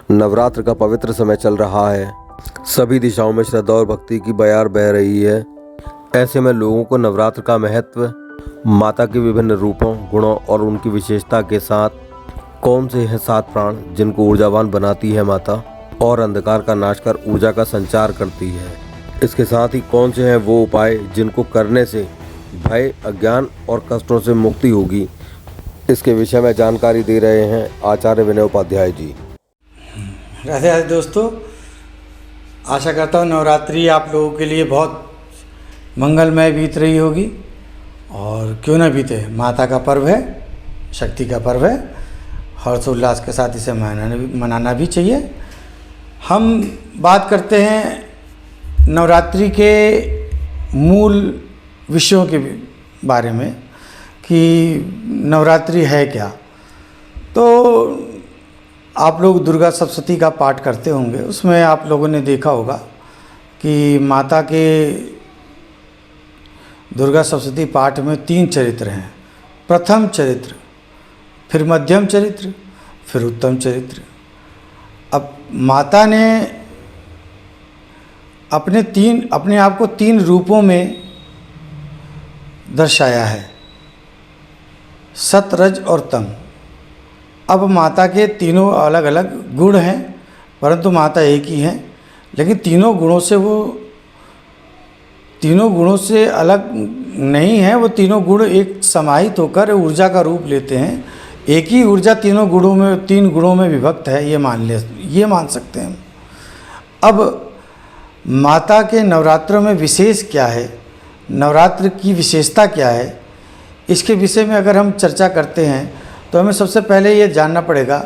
नवरात्र का पवित्र समय चल रहा है। सभी दिशाओं में श्रद्धा और भक्ति की बयार बह रही है। ऐसे में लोगों को नवरात्र का महत्व, माता के विभिन्न रूपों, गुणों और उनकी विशेषता के साथ कौन से हैं 7 प्राण जिनको ऊर्जावान बनाती है माता और अंधकार का नाश कर ऊर्जा का संचार करती है। इसके साथ ही कौन से हैं वो उपाय जिनको करने से भय, अज्ञान और कष्टों से मुक्ति होगी, इसके विषय में जानकारी दे रहे हैं आचार्य विनय उपाध्याय जी। राधे राधे दोस्तों, आशा करता हूँ नवरात्रि आप लोगों के लिए बहुत मंगलमय बीत रही होगी। और क्यों ना बीते, माता का पर्व है, शक्ति का पर्व है, हर्षोल्लास के साथ इसे मनाना भी चाहिए। हम बात करते हैं नवरात्रि के मूल विषयों के बारे में कि नवरात्रि है क्या। तो आप लोग दुर्गा सप्तशती का पाठ करते होंगे, उसमें आप लोगों ने देखा होगा कि माता के दुर्गा सप्तशती पाठ में 3 चरित्र हैं। प्रथम चरित्र, फिर मध्यम चरित्र, फिर उत्तम चरित्र। अब माता ने अपने आप को 3 रूपों में दर्शाया है, सत, रज और तम। अब माता के तीनों अलग अलग गुण हैं, परंतु माता एक ही हैं, लेकिन तीनों गुणों से अलग नहीं है। वो तीनों गुण एक समाहित होकर ऊर्जा का रूप लेते हैं। एक ही ऊर्जा 3 गुणों में विभक्त है, ये मान सकते हैं। अब माता के नवरात्रों में विशेष क्या है, नवरात्र की विशेषता क्या है, इसके विषय में अगर हम चर्चा करते हैं तो हमें सबसे पहले ये जानना पड़ेगा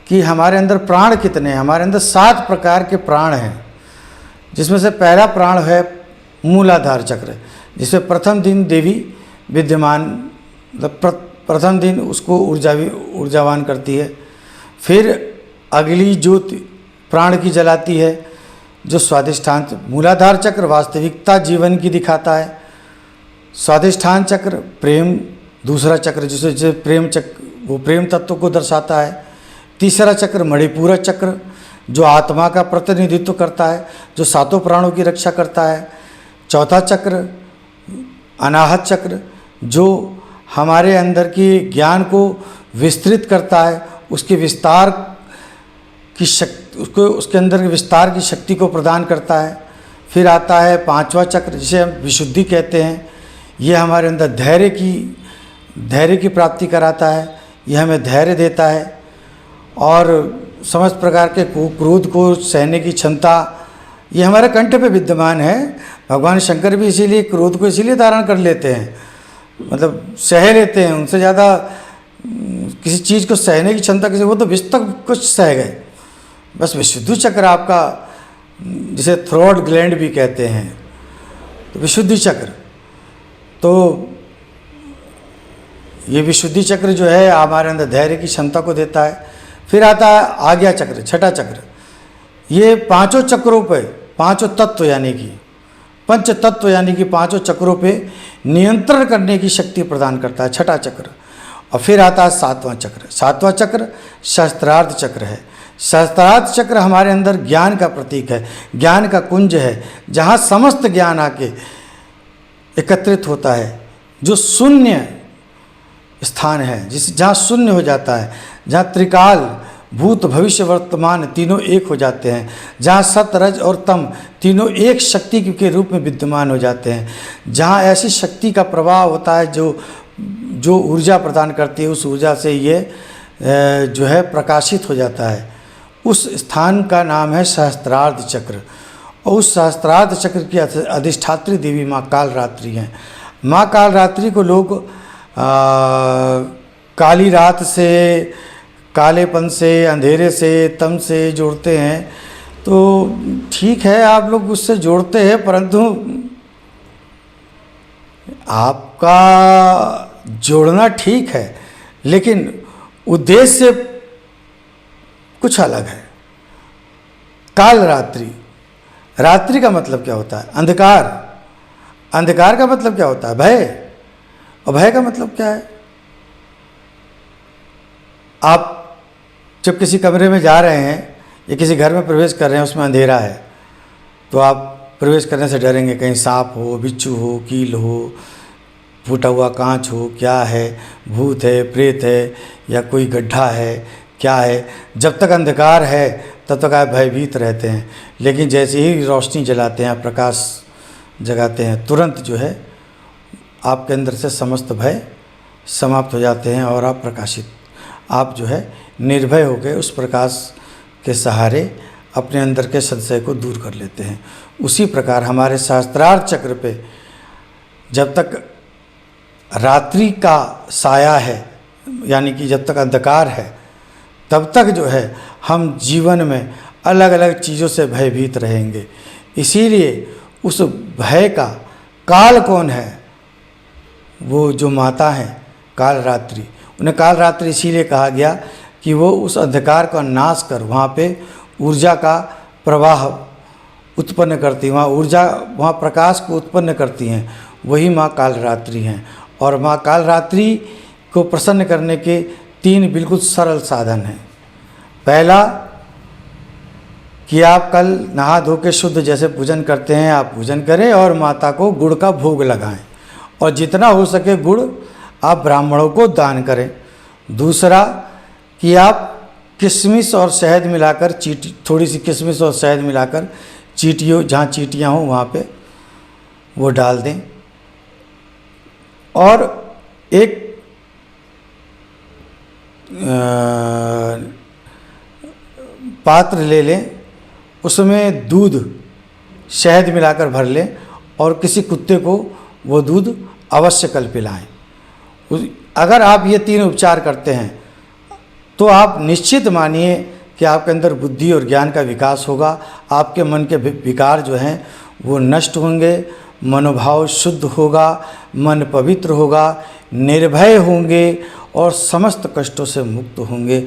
कि हमारे अंदर प्राण कितने हैं। हमारे अंदर 7 प्रकार के प्राण हैं, जिसमें से पहला प्राण है मूलाधार चक्र, जिसमें प्रथम दिन देवी विद्यमान, प्रथम दिन उसको ऊर्जावान करती है। फिर अगली ज्योति प्राण की जलाती है, जो स्वाधिष्ठान। मूलाधार चक्र वास्तविकता जीवन की दिखाता है। स्वाधिष्ठान चक्र प्रेम, दूसरा चक्र जिसे प्रेम चक्र, वो प्रेम तत्व को दर्शाता है। तीसरा चक्र मणिपूरा चक्र, जो आत्मा का प्रतिनिधित्व करता है, जो 7 प्राणों की रक्षा करता है। चौथा चक्र अनाहत चक्र, जो हमारे अंदर की ज्ञान को विस्तृत करता है, उसके विस्तार की शक्ति, उसके अंदर के विस्तार की शक्ति को प्रदान करता है। फिर आता है 5वां चक्र, जिसे हम विशुद्धि कहते हैं। ये हमारे अंदर धैर्य की प्राप्ति कराता है, यह हमें धैर्य देता है और समस्त प्रकार के क्रोध को सहने की क्षमता ये हमारे कंठ पे विद्यमान है। भगवान शंकर भी इसीलिए क्रोध को इसीलिए धारण कर लेते हैं, मतलब सह लेते हैं। उनसे ज़्यादा किसी चीज़ को सहने की क्षमता किसी, वो तो विष तक कुछ सह गए। बस विशुद्धि चक्र आपका, जिसे थ्रोट ग्लैंड भी कहते हैं, तो विशुद्धि चक्र, तो ये विशुद्धि चक्र जो है हमारे अंदर धैर्य की क्षमता को देता है। फिर आता है आज्ञा चक्र, छठा चक्र। ये 5 चक्रों पे, 5 तत्व यानी कि पंच तत्व यानी कि 5 चक्रों पे नियंत्रण करने की शक्ति प्रदान करता है, छठा चक्र। और फिर आता है 7वां चक्र। 7वां चक्र सहस्त्रार्थ चक्र है। सहस्त्रार्थ चक्र हमारे अंदर ज्ञान का प्रतीक है, ज्ञान का कुंज है, जहाँ समस्त ज्ञान आके एकत्रित होता है, जो शून्य स्थान है, जहाँ शून्य हो जाता है, जहाँ त्रिकाल भूत भविष्य वर्तमान तीनों एक हो जाते हैं, जहाँ सत, रज और तम तीनों एक शक्ति के रूप में विद्यमान हो जाते हैं, जहाँ ऐसी शक्ति का प्रवाह होता है जो ऊर्जा प्रदान करती है, उस ऊर्जा से ये जो है प्रकाशित हो जाता है। उस स्थान का नाम है सहस्त्रार्थ चक्र। और उस सहस्त्रार्थ चक्र की अधिष्ठात्री देवी माँ कालरात्रि हैं। माँ कालरात्रि को लोग काली रात से, कालेपन से, अंधेरे से, तम से जोड़ते हैं। तो ठीक है, आप लोग उससे जोड़ते हैं, परंतु आपका जोड़ना ठीक है, लेकिन उद्देश्य कुछ अलग है। काल रात्रि, रात्रि का मतलब क्या होता है? अंधकार। अंधकार का मतलब क्या होता है? भय। और भय का मतलब क्या है? आप जब किसी कमरे में जा रहे हैं ये किसी घर में प्रवेश कर रहे हैं, उसमें अंधेरा है, तो आप प्रवेश करने से डरेंगे, कहीं सांप हो, बिच्छू हो, कील हो, फूटा हुआ कांच हो, क्या है, भूत है, प्रेत है, या कोई गड्ढा है, क्या है। जब तक अंधकार है तब तक आप भयभीत रहते हैं, लेकिन जैसे ही रोशनी जलाते हैं, प्रकाश जगाते हैं, तुरंत जो है आपके अंदर से समस्त भय समाप्त हो जाते हैं और आप प्रकाशित, आप जो है निर्भय होकर उस प्रकाश के सहारे अपने अंदर के संशय को दूर कर लेते हैं। उसी प्रकार हमारे शास्त्रार्थ चक्र पे जब तक रात्रि का साया है, यानी कि जब तक अंधकार है, तब तक जो है हम जीवन में अलग अलग चीज़ों से भयभीत रहेंगे। इसीलिए उस भय का काल कौन है? वो जो माता हैं काल रात्रि। उन्हें काल रात्रि इसीलिए कहा गया कि वो उस अंधकार का नाश कर वहाँ पे ऊर्जा का प्रवाह उत्पन्न करती, वहाँ ऊर्जा, वहाँ प्रकाश को उत्पन्न करती हैं। वही माँ काल रात्रि हैं। और माँ काल रात्रि को प्रसन्न करने के 3 बिल्कुल सरल साधन हैं। पहला कि आप कल नहा धो के शुद्ध जैसे पूजन करते हैं आप पूजन करें और माता को गुड़ का भोग लगाएं, और जितना हो सके गुड़ आप ब्राह्मणों को दान करें। दूसरा कि आप किशमिश और शहद मिलाकर चीटी, थोड़ी सी किशमिश और शहद मिलाकर चीटियों, जहाँ चीटियाँ हों वहाँ पे वो डाल दें, और एक पात्र ले लें, उसमें दूध शहद मिलाकर भर लें और किसी कुत्ते को वो दूध अवश्य कल पिलाएं। अगर आप ये 3 उपचार करते हैं तो आप निश्चित मानिए कि आपके अंदर बुद्धि और ज्ञान का विकास होगा। आपके मन के विकार जो हैं वो नष्ट होंगे, मनोभाव शुद्ध होगा, मन पवित्र होगा, निर्भय होंगे और समस्त कष्टों से मुक्त होंगे।